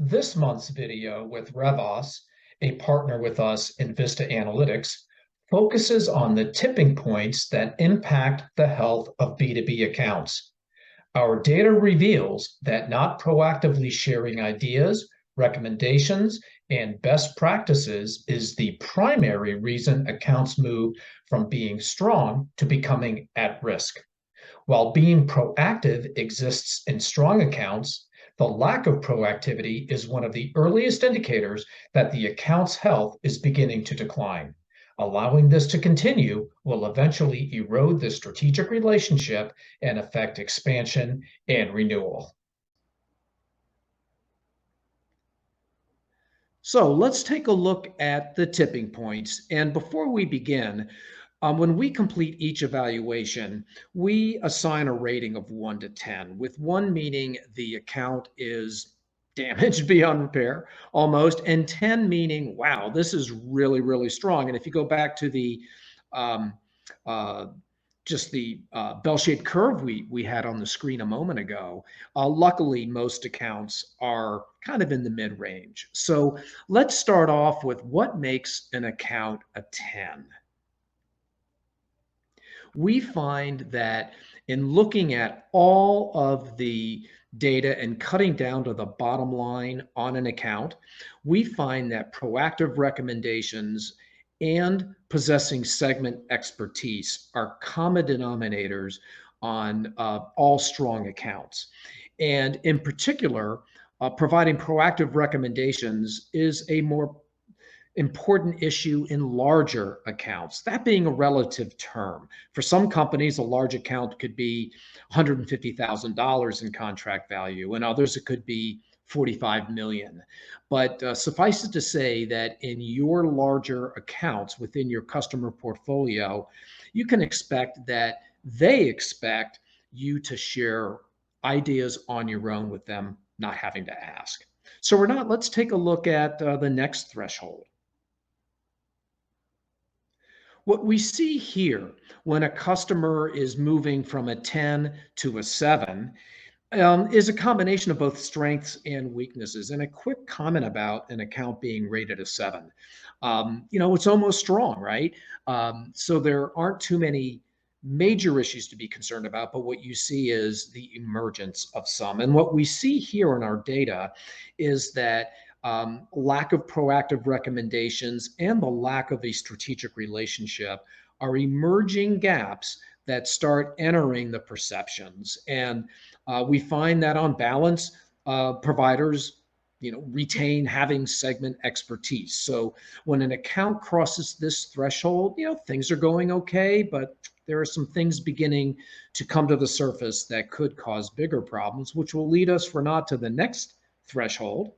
This month's video with RevOS, a partner with us in Vista Analytix, focuses on the tipping points that impact the health of B2B accounts. Our data reveals that not proactively sharing ideas, recommendations, and best practices is the primary reason accounts move from being strong to becoming at risk. While being proactive exists in strong accounts, the lack of proactivity is one of the earliest indicators that the account's health is beginning to decline. Allowing this to continue will eventually erode the strategic relationship and affect expansion and renewal. So let's take a look at the tipping points. And before we begin, when we complete each evaluation, we assign a rating of 1 to 10, with 1 meaning the account is damaged beyond repair almost, and 10 meaning, wow, this is really, really strong. And if you go back to the um, uh, just the bell-shaped curve we had on the screen a moment ago, luckily most accounts are kind of in the mid-range. So let's start off with what makes an account a 10. We find that in looking at all of the data and cutting down to the bottom line on an account, we find that proactive recommendations and possessing segment expertise are common denominators on all strong accounts. And in particular, providing proactive recommendations is a more important issue in larger accounts. That being a relative term. For some companies, a large account could be $150,000 in contract value, and others it could be 45 million. But suffice it to say that in your larger accounts within your customer portfolio, you can expect that they expect you to share ideas on your own with them, not having to ask. So let's take a look at the next threshold. What we see here when a customer is moving from a 10 to a 7 is a combination of both strengths and weaknesses. And a quick comment about an account being rated a 7. It's almost strong, right? So there aren't too many major issues to be concerned about, but what you see is the emergence of some. And what we see here in our data is that lack of proactive recommendations and the lack of a strategic relationship are emerging gaps that start entering the perceptions. And we find that on balance, providers retain having segment expertise. So when an account crosses this threshold, things are going okay, but there are some things beginning to come to the surface that could cause bigger problems, which will lead us to the next threshold.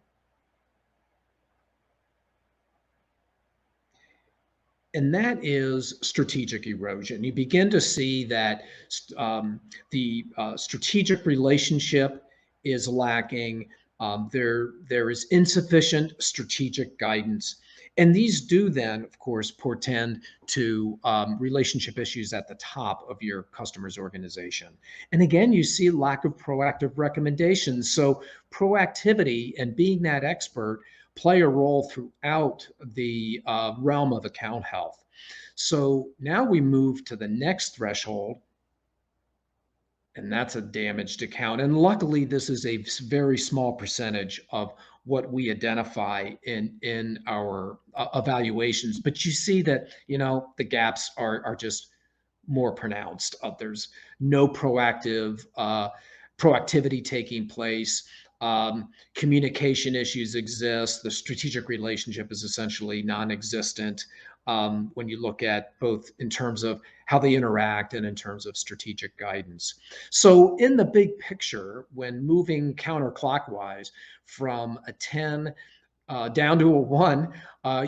And that is strategic erosion. You begin to see that the strategic relationship is lacking. There is insufficient strategic guidance. And these do then, of course, portend to relationship issues at the top of your customer's organization. And again, you see lack of proactive recommendations. So proactivity and being that expert play a role throughout the realm of account health. So now we move to the next threshold, and that's a damaged account. And luckily, this is a very small percentage of what we identify in our evaluations. But you see that, the gaps are just more pronounced. There's no proactivity taking place. Communication issues exist. The strategic relationship is essentially non-existent when you look at both in terms of how they interact and in terms of strategic guidance. So in the big picture, when moving counterclockwise from a 10 down to a 1,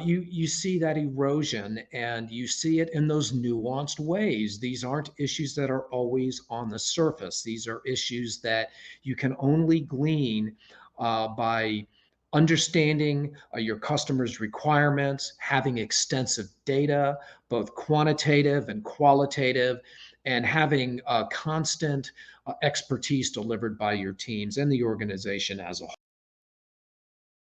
you see that erosion, and you see it in those nuanced ways. These aren't issues that are always on the surface. These are issues that you can only glean by understanding your customers' requirements, having extensive data, both quantitative and qualitative, and having constant expertise delivered by your teams and the organization as a